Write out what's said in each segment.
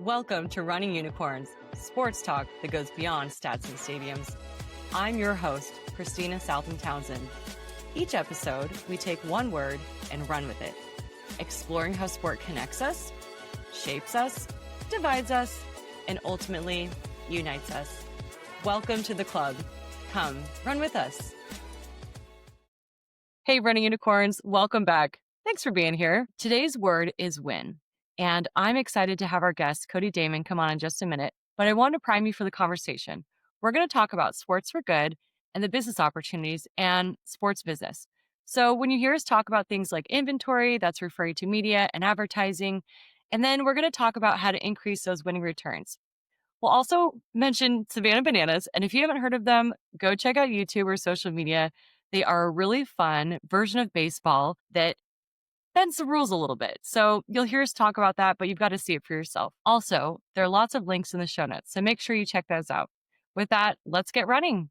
Welcome to Running Unicorns, sports talk that goes beyond stats and stadiums. I'm your host, Kristina Southam Townsend. Each episode, we take one word and run with it, exploring how sport connects us, shapes us, divides us, and ultimately unites us. Welcome to the club. Come, run with us. Hey, Running Unicorns, welcome back. Thanks for being here. Today's word is win. And I'm excited to have our guest, Cody Damon, come on in just a minute. But I want to prime you for the conversation. We're going to talk about sports for good and the business opportunities and sports business. So when you hear us talk about things like inventory, that's referring to media and advertising. And then we're going to talk about how to increase those winning returns. We'll also mention Savannah Bananas. And if you haven't heard of them, go check out YouTube or social media. They are a really fun version of baseball that bends the rules a little bit. So you'll hear us talk about that, but you've got to see it for yourself. Also, there are lots of links in the show notes, so make sure you check those out. With that, let's get running.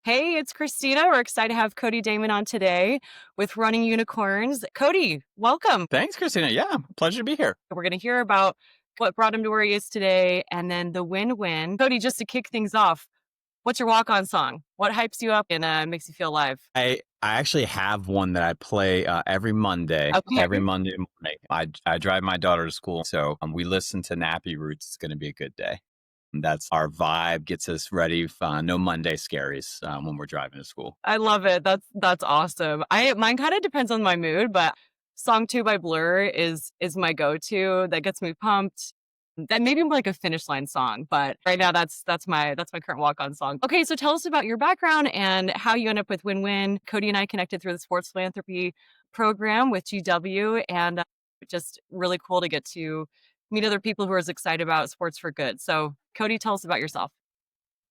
Hey, it's Kristina. We're excited to have Cody Damon on today with Running Unicorns. Cody, welcome. Thanks, Kristina. Yeah, pleasure to be here. We're going to hear about what brought him to where he is today and then the win-win. Cody, just to kick things off, what's your walk-on song? What hypes you up and makes you feel alive? I actually have one that I play every Monday. Okay. Every Monday morning. I drive my daughter to school, so we listen to Nappy Roots. It's going to be a good day. And that's our vibe, gets us ready for no Monday scaries when we're driving to school. I love it. That's awesome. Mine kind of depends on my mood, but Song 2 by Blur is my go-to. That gets me pumped. That maybe like a finish line song, but right now that's my current walk-on song. Okay, so tell us about your background and how you end up with Win-Win. Cody and I connected through the sports philanthropy program with GW, and just really cool to get to meet other people who are as excited about sports for good. So Cody, tell us about yourself.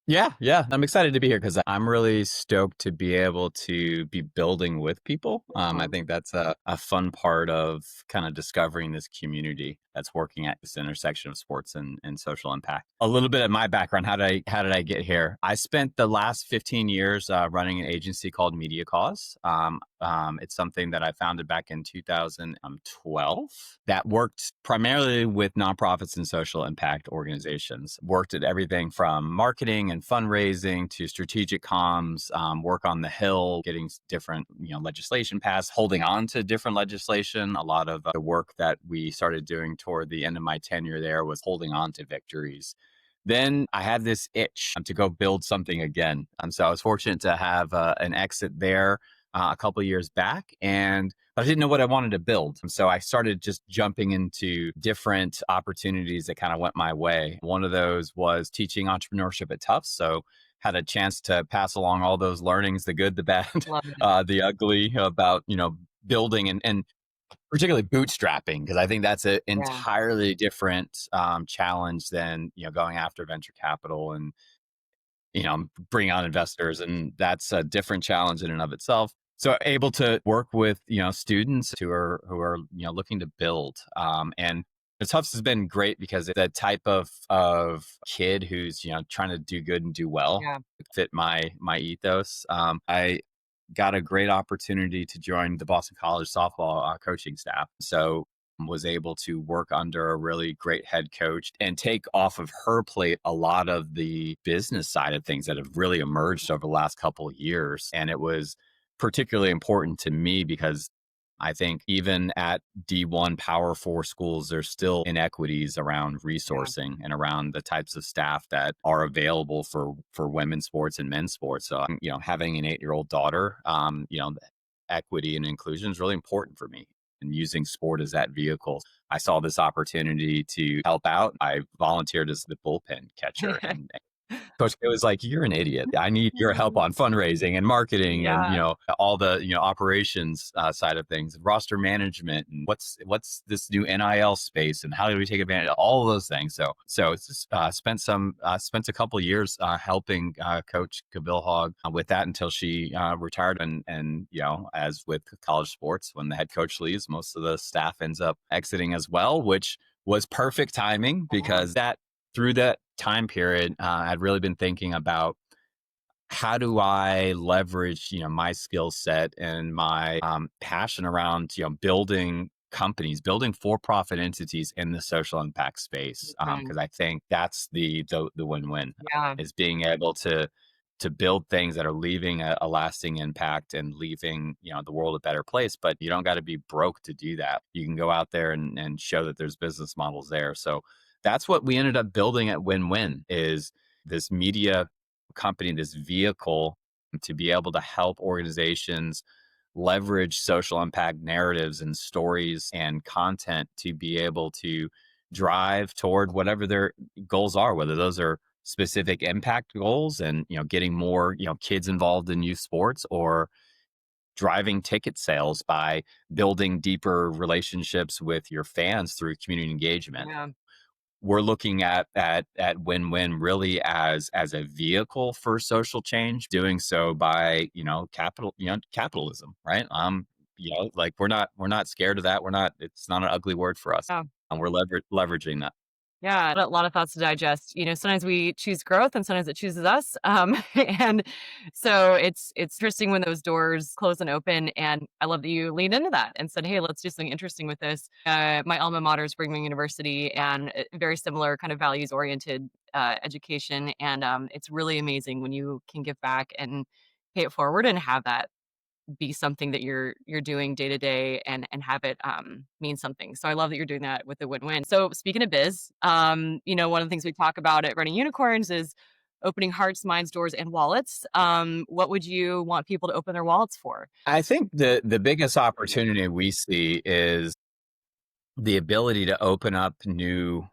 Yeah. I'm excited to be here because I'm really stoked to be able to be building with people. I think that's a fun part of kind of discovering this community that's working at this intersection of sports and social impact. A little bit of my background. How did I get here? I spent the last 15 years running an agency called Media Cause. It's something that I founded back in 2012 that worked primarily with nonprofits and social impact organizations. Worked at everything from marketing and fundraising to strategic comms, work on the Hill, getting different legislation passed, holding on to different legislation. A lot of the work that we started doing toward the end of my tenure there was holding on to victories. Then I had this itch to go build something again. So I was fortunate to have an exit there a couple of years back, but I didn't know what I wanted to build. So I started just jumping into different opportunities that kind of went my way. One of those was teaching entrepreneurship at Tufts. So had a chance to pass along all those learnings, the good, the bad, the ugly about, building and particularly bootstrapping, because I think that's an entirely different challenge than, going after venture capital and, bring on investors. And that's a different challenge in and of itself. So able to work with, students who are looking to build. And the Tufts has been great because it's the type of kid who's, trying to do good and do well, fit my ethos. I got a great opportunity to join the Boston College softball coaching staff. So was able to work under a really great head coach and take off of her plate a lot of the business side of things that have really emerged over the last couple of years. And it was particularly important to me because I think even at D1 Power 4 schools, there's still inequities around resourcing and around the types of staff that are available for women's sports and men's sports. So, having an 8-year-old daughter, equity and inclusion is really important for me. And using sport as that vehicle, I saw this opportunity to help out. I volunteered as the bullpen catcher. And Coach K was like, "You're an idiot. I need your help on fundraising and marketing and, all the, operations side of things, roster management, and what's this new NIL space and how do we take advantage of all of those things." So it's just, spent a couple of years helping Coach Cabilhog with that until she retired. And, as with college sports, when the head coach leaves, most of the staff ends up exiting as well, which was perfect timing because through that time period, I'd really been thinking about how do I leverage, my skill set and my passion around, building companies, building for-profit entities in the social impact space. Mhm. Because I think that's the win-win, Yeah. is being able to build things that are leaving a lasting impact and leaving, the world a better place. But you don't got to be broke to do that. You can go out there and show that there's business models there. So that's what we ended up building at Win-Win, is this media company, this vehicle to be able to help organizations leverage social impact narratives and stories and content to be able to drive toward whatever their goals are, whether those are specific impact goals and, getting more, kids involved in youth sports, or driving ticket sales by building deeper relationships with your fans through community engagement. Yeah. We're looking at Win-Win really as a vehicle for social change, doing so by, capitalism, right? Like we're not scared of that. It's not an ugly word for us. Yeah. And we're leveraging that. Yeah, a lot of thoughts to digest. Sometimes we choose growth and sometimes it chooses us. And so it's interesting when those doors close and open. And I love that you leaned into that and said, "Hey, let's do something interesting with this." My alma mater is Brigham Young University, and very similar kind of values oriented education. And it's really amazing when you can give back and pay it forward and have that be something that you're doing day to day and have it mean something. So I love that you're doing that with the win-win. So speaking of biz, one of the things we talk about at Running Unicorns is opening hearts, minds, doors, and wallets. What would you want people to open their wallets for? I think the biggest opportunity we see is the ability to open up new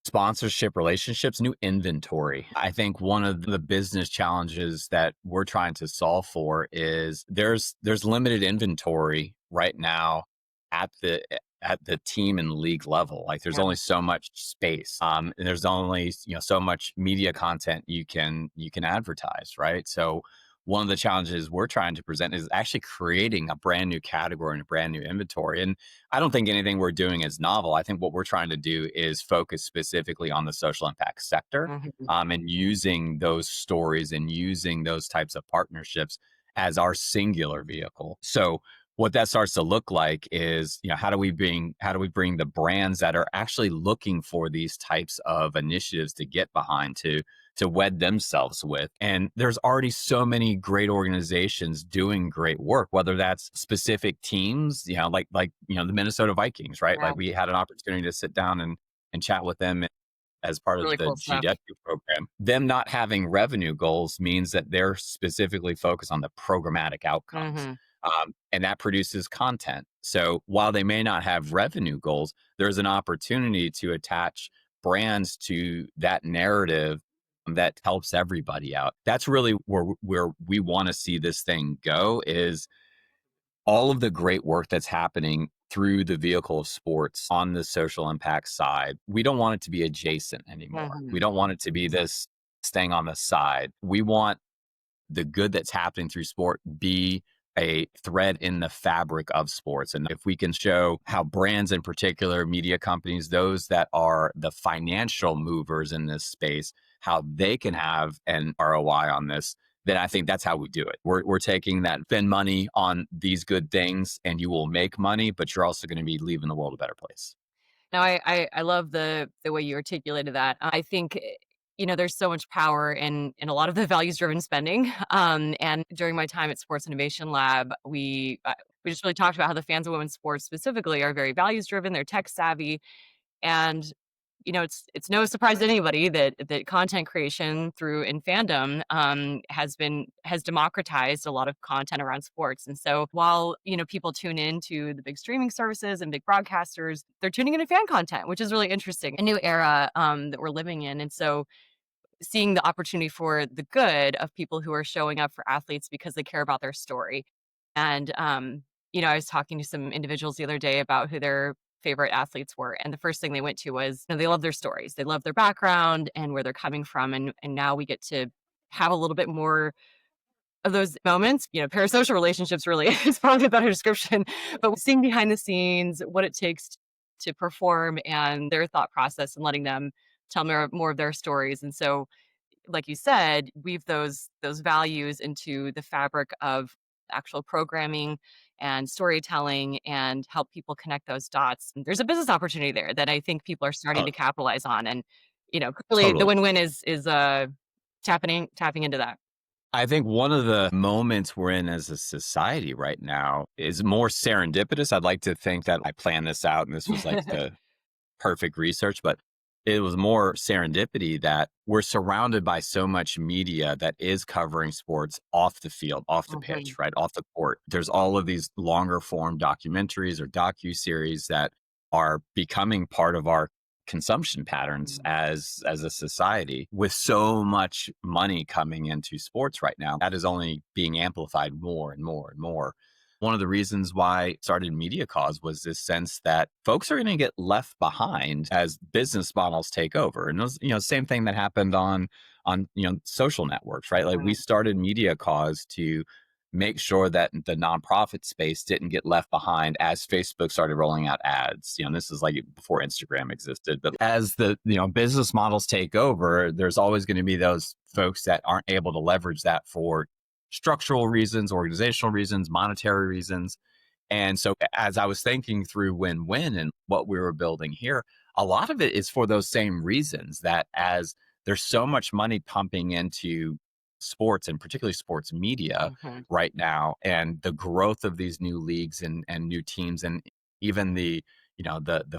sponsorship relationships, new inventory. I think one of the business challenges that we're trying to solve for is there's limited inventory right now at the team and league level. Like there's Yeah. only so much space, and there's only so much media content you can advertise, right? So one of the challenges we're trying to present is actually creating a brand new category and a brand new inventory. And I don't think anything we're doing is novel. I think what we're trying to do is focus specifically on the social impact sector, Mhm. and using those stories and using those types of partnerships as our singular vehicle. So what that starts to look like is, how do we bring the brands that are actually looking for these types of initiatives to get behind, to wed themselves with. And there's already so many great organizations doing great work, whether that's specific teams, like the Minnesota Vikings, right? Yeah, Like we had an opportunity to sit down and chat with them as part of really the cool stuff. GW program. Them not having revenue goals means that they're specifically focused on the programmatic outcomes. Hmm. And that produces content. So while they may not have revenue goals, there's an opportunity to attach brands to that narrative that helps everybody out. That's really where we want to see this thing go, is all of the great work that's happening through the vehicle of sports on the social impact side. We don't want it to be adjacent anymore. Hmm. We don't want it to be this staying on the side. We want the good that's happening through sport be a thread in the fabric of sports. And if we can show how brands, in particular media companies, those that are the financial movers in this space, how they can have an ROI on this, then I think that's how we do it. We're taking that, spend money on these good things and you will make money, but you're also going to be leaving the world a better place. No, I love the way you articulated that. I think there's so much power in a lot of the values driven spending. And during my time at Sports Innovation Lab, we just really talked about how the fans of women's sports specifically are very values driven. They're tech savvy, and it's no surprise to anybody that content creation through in fandom has democratized a lot of content around sports. And so while people tune in to the big streaming services and big broadcasters, they're tuning into fan content, which is really interesting. A new era that we're living in. And so seeing the opportunity for the good of people who are showing up for athletes because they care about their story. And, I was talking to some individuals the other day about who their favorite athletes were. And the first thing they went to was, they love their stories. They love their background and where they're coming from. And now we get to have a little bit more of those moments. Parasocial relationships really is probably a better description, but seeing behind the scenes what it takes to perform and their thought process and letting them tell more of their stories. And so like you said, weave those values into the fabric of actual programming and storytelling and help people connect those dots. And there's a business opportunity there that I think people are starting Oh, to capitalize on. And, clearly the totally. win-win is tapping into that. I think one of the moments we're in as a society right now is more serendipitous. I'd like to think that I planned this out and this was like the perfect research, but it was more serendipity that we're surrounded by so much media that is covering sports off the field, off the pitch, Mhm, right? Off the court. There's all of these longer form documentaries or docu-series that are becoming part of our consumption patterns mhm, as a society. With so much money coming into sports right now, that is only being amplified more and more and more. One of the reasons why I started Media Cause was this sense that folks are going to get left behind as business models take over. And those, same thing that happened on social networks, right? Like we right, started Media Cause to make sure that the nonprofit space didn't get left behind as Facebook started rolling out ads. This is like before Instagram existed. But as the business models take over, there's always going to be those folks that aren't able to leverage that for structural reasons, organizational reasons, monetary reasons. And so as I was thinking through win-win and what we were building here, a lot of it is for those same reasons that as there's so much money pumping into sports and particularly sports media mhm, right now, and the growth of these new leagues and new teams, and even the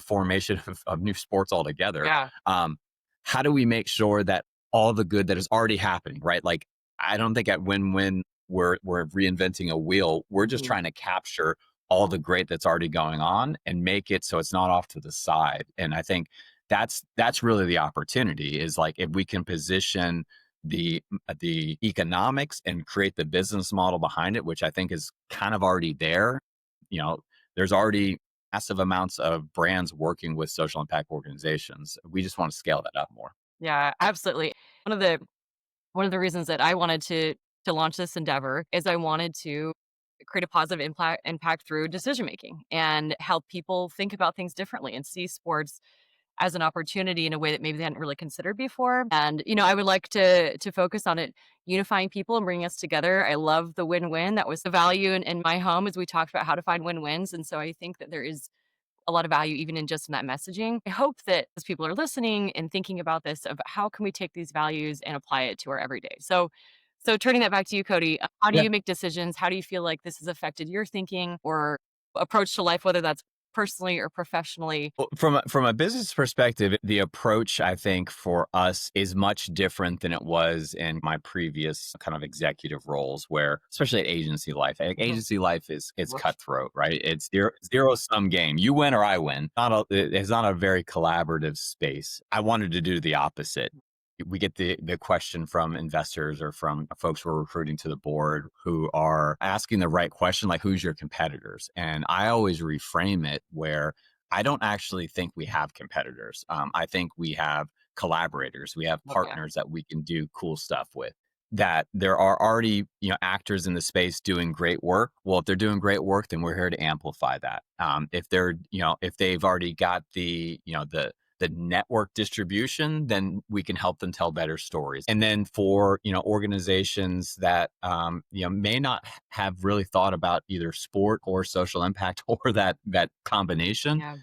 formation of new sports altogether. yeah, um, how do we make sure that all the good that is already happening, right? Like I don't think at win-win we're reinventing a wheel. We're just mhm, trying to capture all the great that's already going on and make it so it's not off to the side. And I think that's really the opportunity, is like if we can position the economics and create the business model behind it, which I think is kind of already there. You know, there's already massive amounts of brands working with social impact organizations. We just want to scale that up more. yeah, absolutely. One of the one of the reasons that I wanted to launch this endeavor is I wanted to create a positive impact through decision making and help people think about things differently and see sports as an opportunity in a way that maybe they hadn't really considered before. And I would like to focus on it unifying people and bringing us together. I love the win-win. That was the value in my home as we talked about how to find win-wins. And so I think that there is a lot of value even in just in that messaging. I hope that as people are listening and thinking about this, of how can we take these values and apply it to our everyday. So turning that back to you, Cody, how do Yeah. you make decisions? How do you feel like this has affected your thinking or approach to life, whether that's personally or professionally? Well, from a business perspective, the approach I think for us is much different than it was in my previous kind of executive roles, where especially at agency life, Mhm. agency life is it's cutthroat, right? It's zero sum game. You win or I win. It's not a very collaborative space. I wanted to do the opposite. We get the question from investors or from folks who are recruiting to the board who are asking the right question, like who's your competitors? And I always reframe it where I don't actually think we have competitors. I think we have collaborators. We have Oh, yeah. partners that we can do cool stuff with. That there are already actors in the space doing great work. Well, if they're doing great work, then we're here to amplify that. If they're if they've already got the network distribution, then we can help them tell better stories. And then for organizations that may not have really thought about either sport or social impact or that combination Yeah.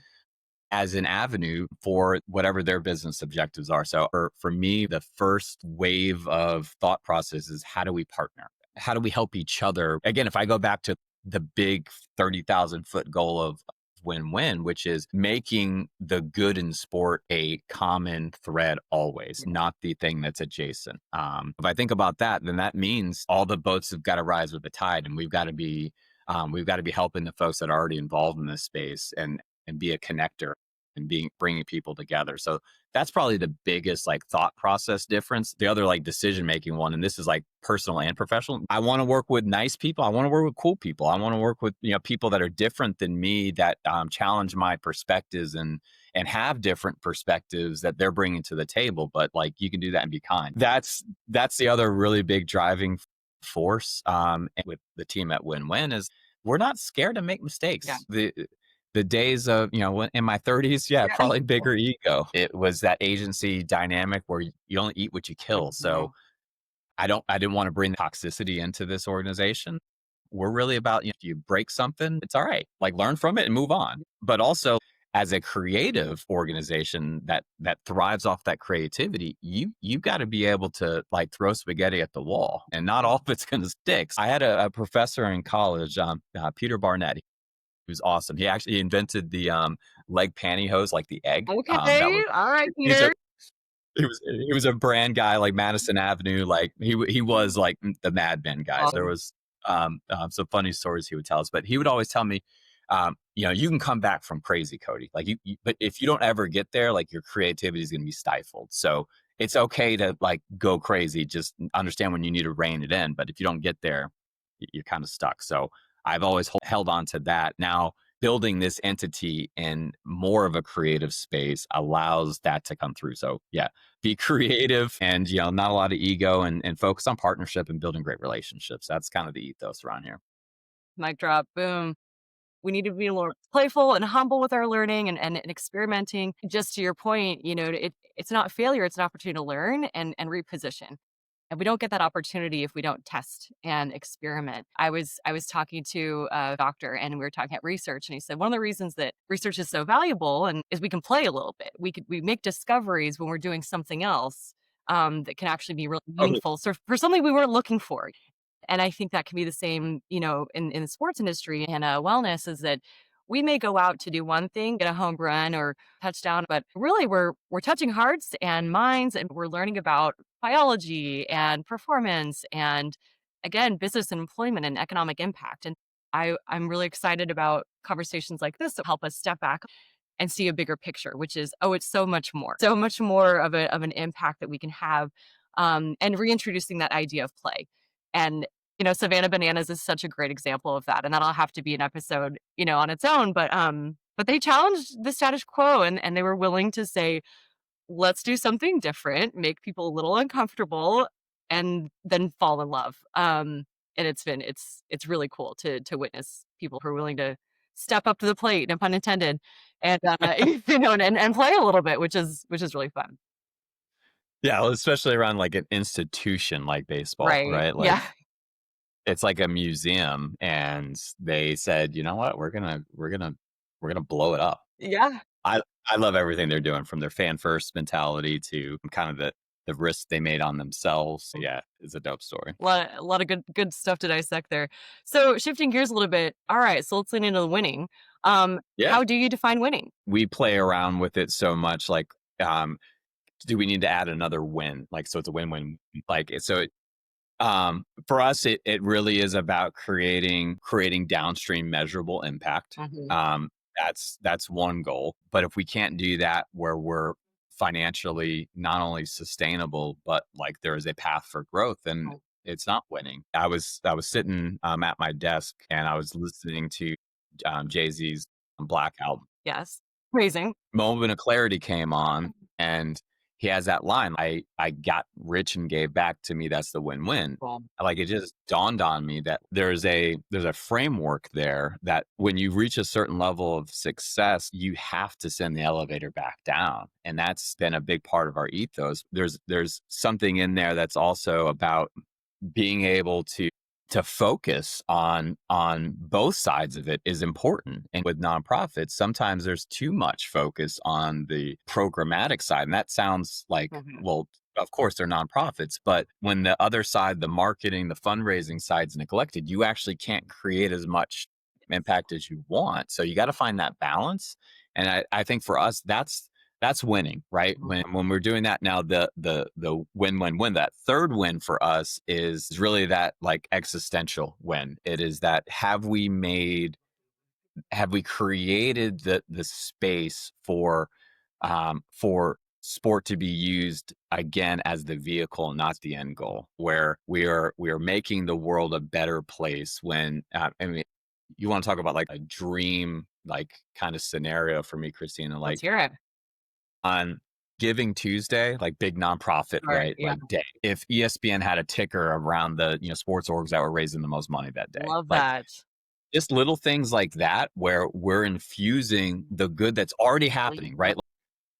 as an avenue for whatever their business objectives are. So for me, the first wave of thought process is how do we partner? How do we help each other? Again, if I go back to the big 30,000-foot goal of win-win, which is making the good in sport a common thread always, Yeah. not the thing that's adjacent. If I think about that, then that means all the boats have got to rise with the tide, and we've got to be helping the folks that are already involved in this space and be a connector and bringing people together. So that's probably the biggest like thought process difference. The other like decision making one, and this is like personal and professional. I want to work with nice people. I want to work with cool people. I want to work with people that are different than me, that challenge my perspectives and have different perspectives that they're bringing to the table. But like you can do that and be kind. That's the other really big driving force with the team at Win Win is we're not scared to make Yeah. mistakes. The days of in my 30s, yeah, Yeah. probably bigger ego. It was that agency dynamic where you only eat what you kill. So Mhm. I didn't want to bring toxicity into this organization. we're really about, if you break something, it's all right. Like learn from it and move on. But also as a creative organization that thrives off that creativity, you got to be able to like throw spaghetti at the wall, and not all of it's going to stick. I had a professor in college, Peter Barnett. He was awesome. He actually invented the leg pantyhose, like the egg. That Okay. was All right, he's a Peter. he was a brand guy, like Madison Avenue, like he was like the Mad Men guys. There Awesome. was some funny stories he would tell us, but he would always tell me, you can come back from crazy, Cody. Like but if you don't ever get there, like your creativity is going to be stifled. So it's okay to like go crazy. Just understand when you need to rein it in. But if you don't get there, you're kind of stuck. So I've always held on to that. Now building this entity in more of a creative space allows that to come through. So yeah, be creative and, not a lot of ego, and focus on partnership and building great relationships. That's kind of the ethos around here. Mic drop. Boom. We need to be more playful and humble with our learning and experimenting. Just to your point, it's not failure, it's an opportunity to learn and reposition. And we don't get that opportunity if we don't test and experiment. I was talking to a doctor and we were talking about research, and he said one of the reasons that research is so valuable and is we can play a little bit. We make discoveries when we're doing something else that can actually be really Totally. meaningful. So for something we weren't looking for. And I think that can be the same, in the sports industry and wellness, is that we may go out to do one thing, get a home run or touchdown, but really we're touching hearts and minds, and we're learning about biology and performance and, again, business and employment and economic impact. And I'm really excited about conversations like this that help us step back and see a bigger picture, which is, oh, it's so much more of an impact that we can have, and reintroducing that idea of play. And Savannah Bananas is such a great example of that, and that'll have to be an episode, on its own. But they challenged the status quo, and they were willing to say, let's do something different, make people a little uncomfortable, and then fall in love. And it's really cool to witness people who are willing to step up to the plate, no pun intended, and and play a little bit, which is really fun. Yeah, well, especially around like an institution like baseball, Right. right? Like Yeah. it's like a museum, and they said, you know what, we're gonna blow it up. Yeah. I love everything they're doing, from their fan first mentality to kind of the risk they made on themselves. So yeah, it's a dope story. A lot of good stuff to dissect there. So shifting gears a little bit. All right, so let's lean into the winning. Yeah. How do you define winning? We play around with it so much, like, do we need to add another win? Like, so it's a win-win. Like, for us, it really is about creating downstream measurable impact. Mhm. That's one goal. But if we can't do that where we're financially not only sustainable, but like there is a path for growth, then Oh, it's not winning. I was sitting at my desk, and I was listening to Jay-Z's Black album. yes. Amazing. Moment of Clarity came on, and he has that line, I got rich and gave back. To me, that's the win-win. Cool. Like, it just dawned on me that there's a framework there, that when you reach a certain level of success, you have to send the elevator back down. And that's been a big part of our ethos. There's something in there that's also about being able to focus on both sides of it is important. And with nonprofits, sometimes there's too much focus on the programmatic side, and that sounds like, Mhm. well, of course they're nonprofits, but when the other side, the marketing, the fundraising side's neglected, you actually can't create as much impact as you want. So you got to find that balance. And I think for us, that's winning, right? When we're doing that now, the win-win-win, that third win for us is really that like existential win. It is that, have we created the space for sport to be used again as the vehicle, not the end goal, where we are making the world a better place. When I mean, you want to talk about like a dream, like kind of scenario for me, Christina, Let's like hear it. on Giving Tuesday, like big nonprofit, Right. right? Yeah. Like day. If ESPN had a ticker around the, sports orgs that were raising the most money that day, Love like that. just little things like that, where we're infusing the good that's already happening, Yep. right?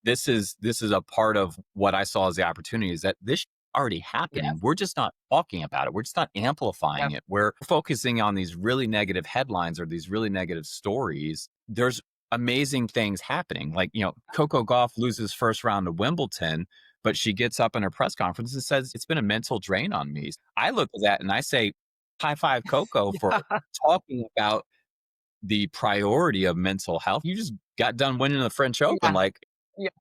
This is a part of what I saw as the opportunity, is that this already Yes. happening. We're just not talking about it. We're just not amplifying Yep. it. We're focusing on these really negative headlines or these really negative stories. There's amazing things happening. Like, Coco Gauff loses first round of Wimbledon, but she gets up in her press conference and says, it's been a mental drain on me. I look at that and I say, high five Coco for Yeah. talking about the priority of mental health. You just got done winning the French Open. Yeah. Like,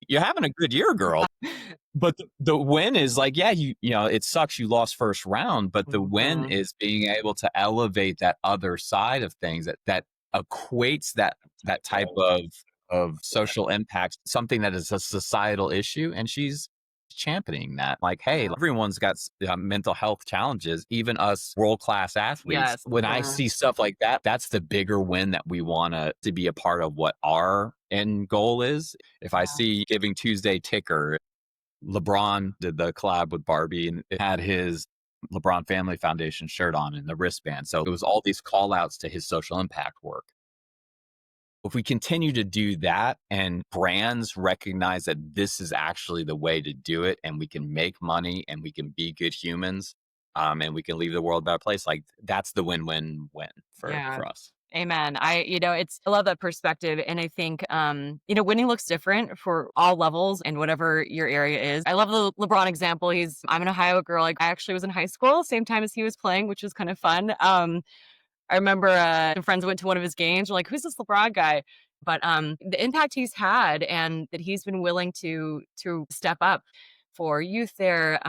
you're having a good year, girl. Yeah. But the win is like, yeah, it sucks you lost first round, but the win Mhm. is being able to elevate that other side of things that equates that type of social impact, something that is a societal issue, and she's championing that. Like, hey, Yeah. everyone's got mental health challenges, even us world class athletes. Yes. When I see stuff like that, that's the bigger win that we want to be a part of. What our end goal is. If I Yeah. see Giving Tuesday ticker, LeBron did the collab with Barbie and it had his LeBron Family Foundation shirt on and the wristband. So it was all these call outs to his social impact work. If we continue to do that and brands recognize that this is actually the way to do it and we can make money and we can be good humans, and we can leave the world a better place, like that's the win-win-win Yeah. for us. Amen. I love that perspective. And I think, winning looks different for all levels and whatever your area is. I love the LeBron example. I'm an Ohio girl. Like I actually was in high school, same time as he was playing, which was kind of fun. I remember some friends went to one of his games. We're like, who's this LeBron guy? But the impact he's had and that he's been willing to step up for youth there,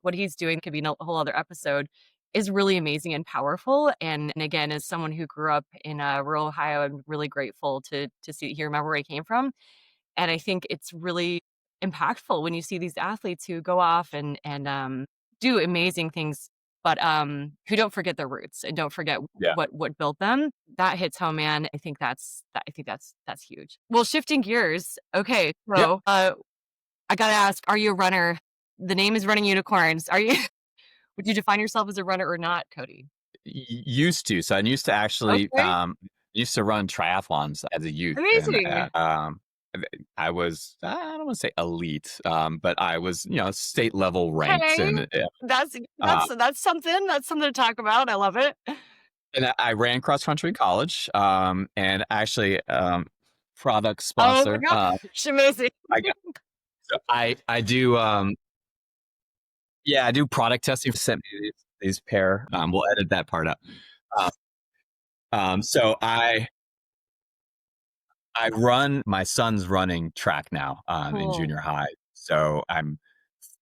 what he's doing could be a whole other episode, is really amazing and powerful. And again, as someone who grew up in rural Ohio, I'm really grateful to see he remember where he came from. And I think it's really impactful when you see these athletes who go off and do amazing things, but who don't forget their roots and don't forget Yeah. what built them. That hits home, man. I think that's huge. Well, shifting gears. Okay, Yep. so I gotta ask, are you a runner? The name is Running Unicorns. Are you would you define yourself as a runner or not, Cody? Used to. So I used to actually Okay. used to run triathlons as a youth, and Amazing. I was, I don't want to say elite, but I was state level ranked, Okay. and That's uh, that's something. That's something to talk about. I love it. I ran cross country in college, and actually product Oh my sponsor. gosh, amazing. I got so I do yeah, I do product testing. Sent me these pair. We'll edit that part up. Uh, so I run my son's running track now, in Cool. junior high. So I'm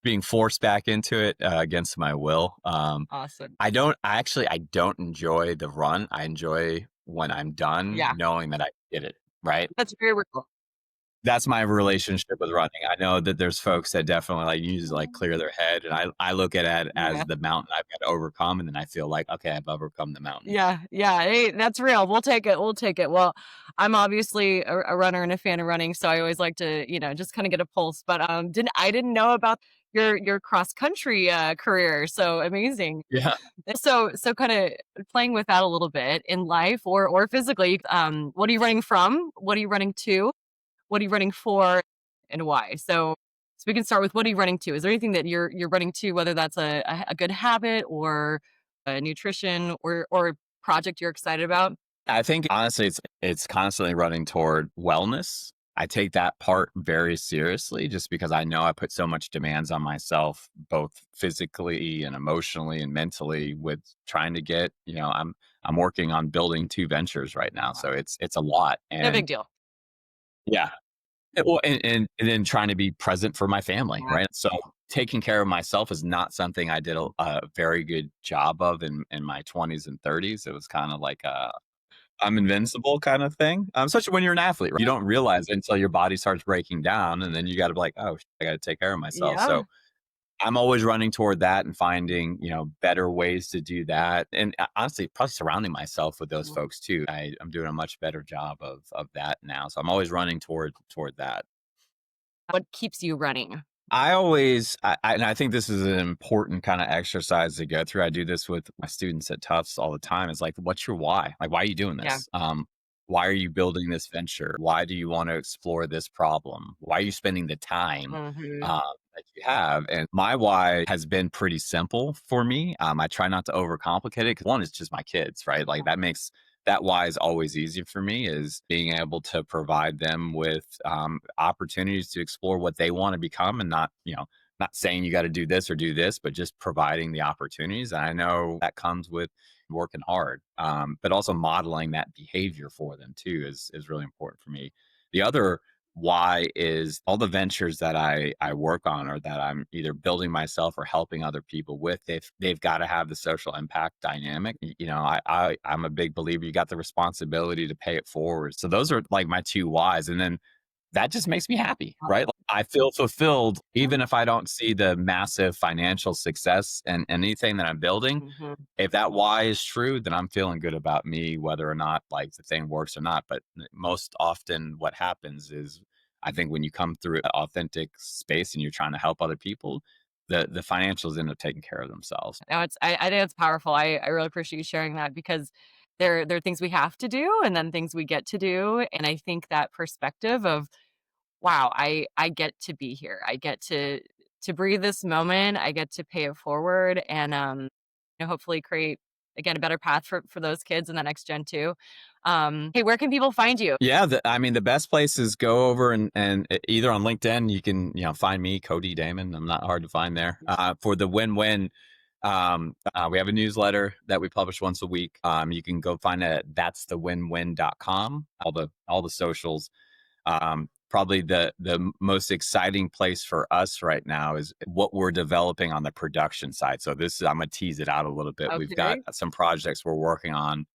being forced back into it, against my will. Awesome. I don't enjoy the run. I enjoy when I'm done Yeah, knowing that I did it, right? that's very real. That's my relationship with running. I know that there's folks that definitely like use to like clear their head, and I look at it as Yeah. the mountain I've got to overcome, and then I feel like, okay, I've overcome the mountain. Yeah, yeah, hey, that's real. We'll take it, we'll take it. Well, I'm obviously a runner and a fan of running, so I always like to, just kinda get a pulse, but, didn't know about your cross country, career, so amazing. Yeah. So kinda playing with that a little bit in life or physically, what are you running from? What are you running to? What are you running for, and why? So we can start with what are you running to? Is there anything that you're running to, whether that's a good habit or a nutrition or project you're excited about? I think honestly, it's constantly running toward wellness. I take that part very seriously just because I know I put so much demands on myself, both physically and emotionally and mentally with trying to get, I'm working on building two ventures right now. Wow. So it's a lot. No And big deal. yeah. Well, and then trying to be present for my family, Yeah. right? So taking care of myself is not something I did a very good job of in my 20s and 30s. It was kind of like I'm invincible kind of thing. Especially when you're an athlete, right? You don't realize it until your body starts breaking down, and then you got to be like, oh, I got to take care of myself. Yeah. So I'm always running toward that and finding better ways to do that, and honestly, probably surrounding myself with those folks too. I'm doing a much better job of that now. So I'm always running toward that. What keeps you running? And I think this is an important kind of exercise to go through. I do this with my students at Tufts all the time. It's like, what's your why? Like, why are you doing Yeah. this? Why are you building this venture? Why do you want to explore this problem? Why are you spending the time Mhm. uh, you have. And my why has been pretty simple for me. I try not to overcomplicate it because one is just my kids, right? Like that makes that why is always easy for me is being able to provide them with opportunities to explore what they want to become and not, not saying you got to do this or do this, but just providing the opportunities. And I know that comes with working hard, but also modeling that behavior for them too is really important for me. The other why is all the ventures that I work on or that I'm either building myself or helping other people with, they've got to have the social impact dynamic. I'm a big believer you got the responsibility to pay it forward. So those are like my two whys. And then that just makes me happy, right? Like, I feel fulfilled even if I don't see the massive financial success and anything that I'm building. Mhm. If that why is true, then I'm feeling good about me, whether or not like the thing works or not. But most often, what happens is, I think when you come through an authentic space and you're trying to help other people, the financials end up taking care of themselves. No, I think it's powerful. I really appreciate you sharing that because there are things we have to do and then things we get to do. And I think that perspective of, wow, I get to be here. I get to breathe this moment. I get to pay it forward and hopefully create again a better path for those kids and the next gen too. Hey, where can people find you? Yeah, I mean, the best place is go over and either on LinkedIn, you can find me, Cody Damon. I'm not hard to find there. For the win-win, we have a newsletter that we publish once a week. You can go find it at that'sthewinwin.com. All the socials. Probably the most exciting place for us right now is what we're developing on the production side. So this is I'm gonna tease it out a little bit. We've got Okay. some projects we're working on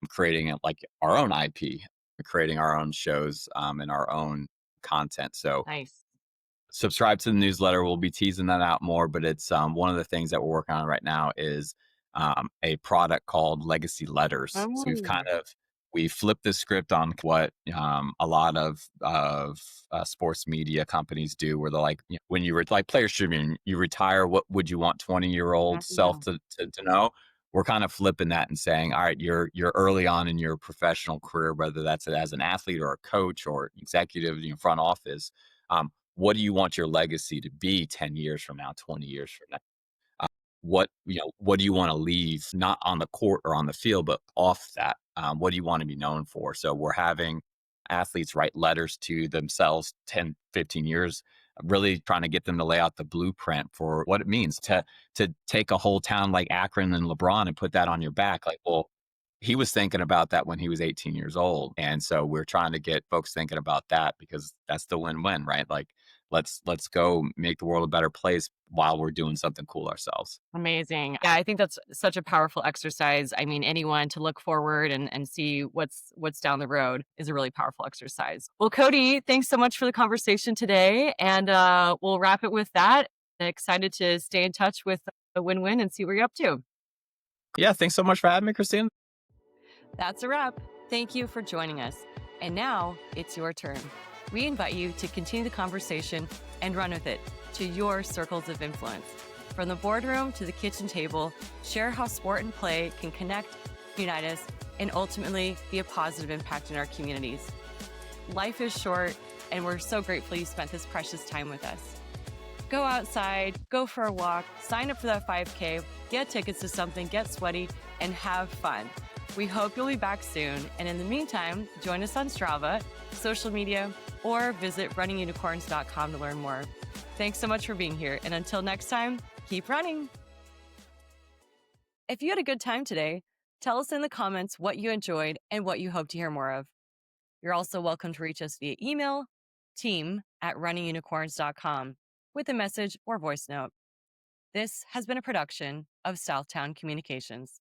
creating it like our own IP, creating our own shows and our own content. So Nice. subscribe to the newsletter. We'll be teasing that out more, but it's one of the things that we're working on right now is a product called Legacy Letters. So Oh, we flipped the script on what a lot of sports media companies do, where they're like, when you were like players tribune, you retire. What would you want 20-year-old self mhm. to know? We're kind of flipping that and saying, all right, you're early on in your professional career, whether that's as an athlete or a coach or executive, front office. What do you want your legacy to be 10 years from now, 20 years from now? What do you want to leave not on the court or on the field, but off that? What do you want to be known for? So we're having athletes write letters to themselves 10, 15 years, really trying to get them to lay out the blueprint for what it means to take a whole town like Akron and LeBron and put that on your back. Like, well, he was thinking about that when he was 18 years old. And so we're trying to get folks thinking about that because that's the win-win, right? Like let's go make the world a better place while we're doing something cool ourselves. Amazing. Yeah, I think that's such a powerful exercise. I mean, anyone to look forward and see what's down the road is a really powerful exercise. Well, Cody, thanks so much for the conversation today, and we'll wrap it with that. Excited to stay in touch with a win-win and see where you're up to. Yeah, thanks so much for having me, Christine. That's a wrap. Thank you for joining us. And now it's your turn. We invite you to continue the conversation and run with it to your circles of influence. From the boardroom to the kitchen table, share how sport and play can connect, unite us, and ultimately be a positive impact in our communities. Life is short, and we're so grateful you spent this precious time with us. Go outside, go for a walk, sign up for that 5K, get tickets to something, get sweaty, and have fun. We hope you'll be back soon. And in the meantime, join us on Strava, social media, or visit runningunicorns.com to learn more. Thanks so much for being here. And until next time, keep running. If you had a good time today, tell us in the comments what you enjoyed and what you hope to hear more of. You're also welcome to reach us via email, team@runningunicorns.com, with a message or voice note. This has been a production of Southtown Communications.